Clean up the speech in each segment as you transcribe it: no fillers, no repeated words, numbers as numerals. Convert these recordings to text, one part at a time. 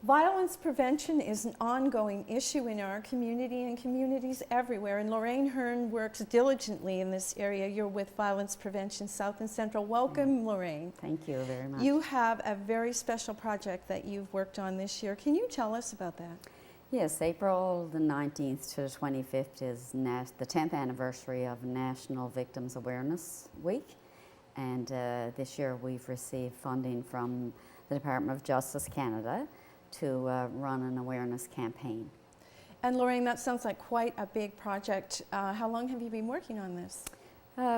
Violence prevention is an ongoing issue in our community and communities everywhere, and Lorraine Hearn works diligently in this area. You're with Violence Prevention South and Central. Welcome, Lorraine. Thank you very much. You have a very special project that you've worked on this year. Can you tell us about that? Yes, April the 19th to the 25th is the 10th anniversary of National Victims Awareness Week, and this year we've received funding from the Department of Justice Canada to run an awareness campaign. And Lorraine, that sounds like quite a big project. How long have you been working on this?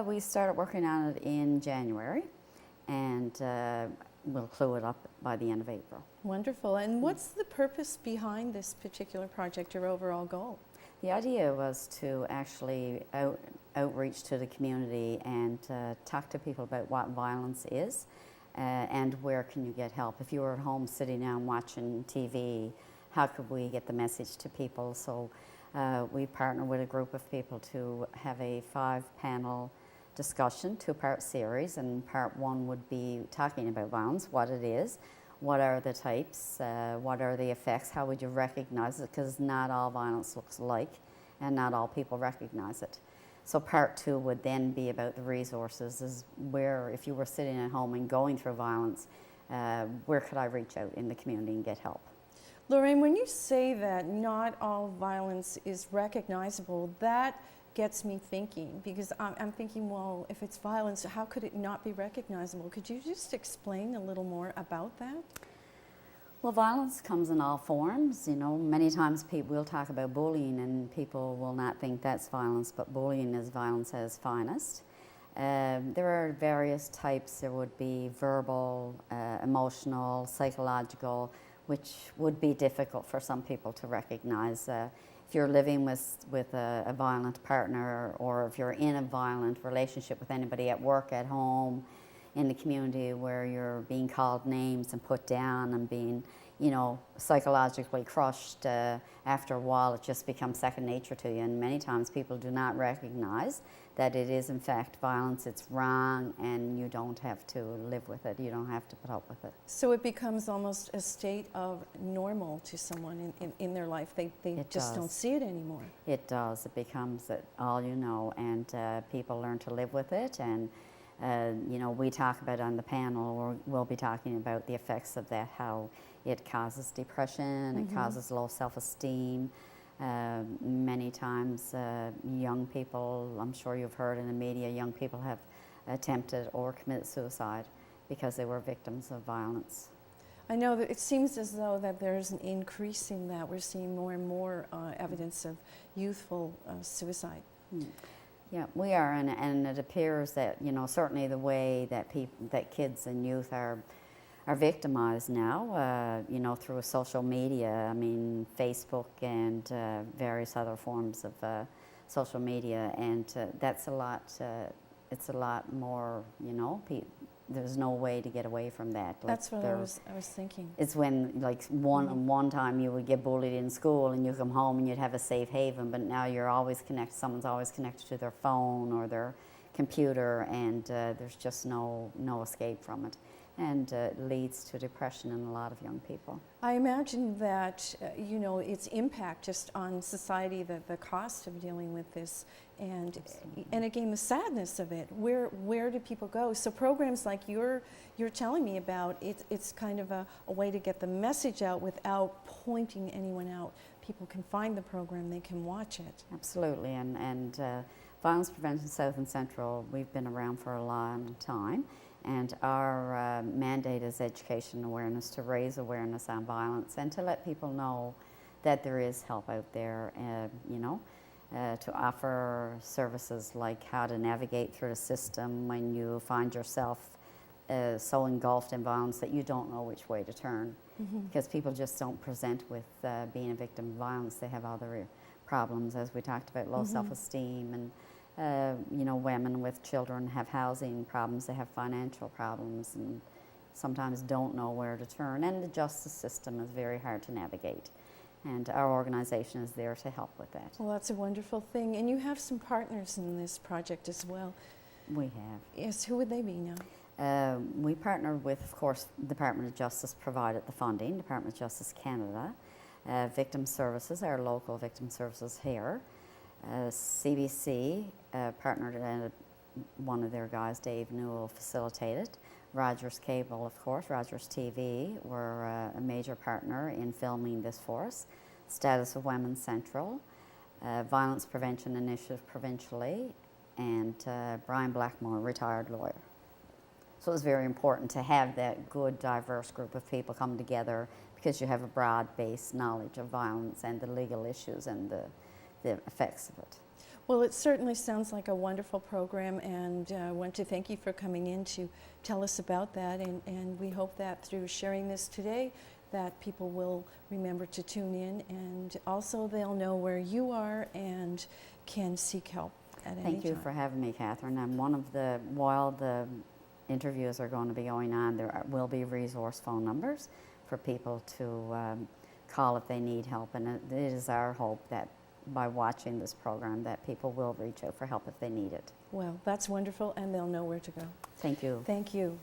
We started working on it in January, and we'll clue it up by the end of April. Wonderful. And what's the purpose behind this particular project, your overall goal? The idea was to actually outreach to the community and talk to people about what violence is. And where can you get help? If you were at home sitting down watching TV, how could we get the message to people? So we partnered with a group of people to have a 5-panel discussion, 2-part series, and part 1 would be talking about violence, what it is, what are the types, what are the effects, how would you recognize it, because not all violence looks alike and not all people recognize it. So part 2 would then be about the resources, is where, if you were sitting at home and going through violence, where could I reach out in the community and get help? Lorraine, when you say that not all violence is recognizable, that gets me thinking, because I'm thinking, well, if it's violence, how could it not be recognizable? Could you just explain a little more about that? Well, violence comes in all forms. You know, many times we'll talk about bullying and people will not think that's violence, but bullying is violence at its finest. There are various types. There would be verbal, emotional, psychological, which would be difficult for some people to recognize. If you're living with a violent partner, or if you're in a violent relationship with anybody at work, at home, in the community, where you're being called names and put down and being, you know, psychologically crushed, after a while it just becomes second nature to you. And many times people do not recognize that it is in fact violence, it's wrong, and you don't have to live with it, you don't have to put up with it. So it becomes almost a state of normal to someone in their life. They just don't see it anymore. It does. It becomes all you know, and people learn to live with it. And you know, we talk about on the panel, or we'll be talking about the effects of that, how it causes depression, it causes low self-esteem. Many times young people, I'm sure you've heard in the media, young people have attempted or committed suicide because they were victims of violence. I know that it seems as though that there's an increase in that. We're seeing more and more evidence of youthful suicide. Yeah, we are, and it appears that, you know, certainly the way that kids and youth are victimized now, you know, through social media. I mean, Facebook and various other forms of social media, and that's a lot. It's a lot more, you know. There's no way to get away from that. That's what I was thinking. It's when, like, one time you would get bullied in school and you come home and you'd have a safe haven, but now you're always connected, someone's always connected to their phone or their computer, and there's just no escape from it. And it leads to depression in a lot of young people. I imagine that, you know, its impact just on society, the cost of dealing with this, and again, the sadness of it. Where do people go? So programs like you're telling me about, it's kind of a way to get the message out without pointing anyone out. People can find the program, they can watch it. Absolutely, and Violence Prevention South and Central, we've been around for a long time. And our mandate is education and awareness, to raise awareness on violence and to let people know that there is help out there, you know, to offer services like how to navigate through the system when you find yourself so engulfed in violence that you don't know which way to turn. Because people just don't present with being a victim of violence. They have other problems, as we talked about, low self-esteem, and you know, women with children have housing problems, they have financial problems, and sometimes don't know where to turn. And the justice system is very hard to navigate. And our organization is there to help with that. Well, that's a wonderful thing. And you have some partners in this project as well. We have. Yes, who would they be now? We partnered with, of course, Department of Justice provided the funding, Department of Justice Canada, Victim Services, our local victim services here, CBC partnered and one of their guys, Dave Newell, facilitated. Rogers Cable, of course, Rogers TV were a major partner in filming this for us. Status of Women Central, Violence Prevention Initiative provincially, and Brian Blackmore, retired lawyer. So it was very important to have that good, diverse group of people come together because you have a broad-based knowledge of violence and the legal issues and the effects of it. Well, it certainly sounds like a wonderful program, and I want to thank you for coming in to tell us about that, and we hope that through sharing this today that people will remember to tune in, and also they'll know where you are and can seek help at any time. Thank you for having me, Catherine. And while the interviews are going to be going on, there will be resource phone numbers for people to call if they need help, and it is our hope that by watching this program that people will reach out for help if they need it. Well, that's wonderful, and they'll know where to go. Thank you. Thank you.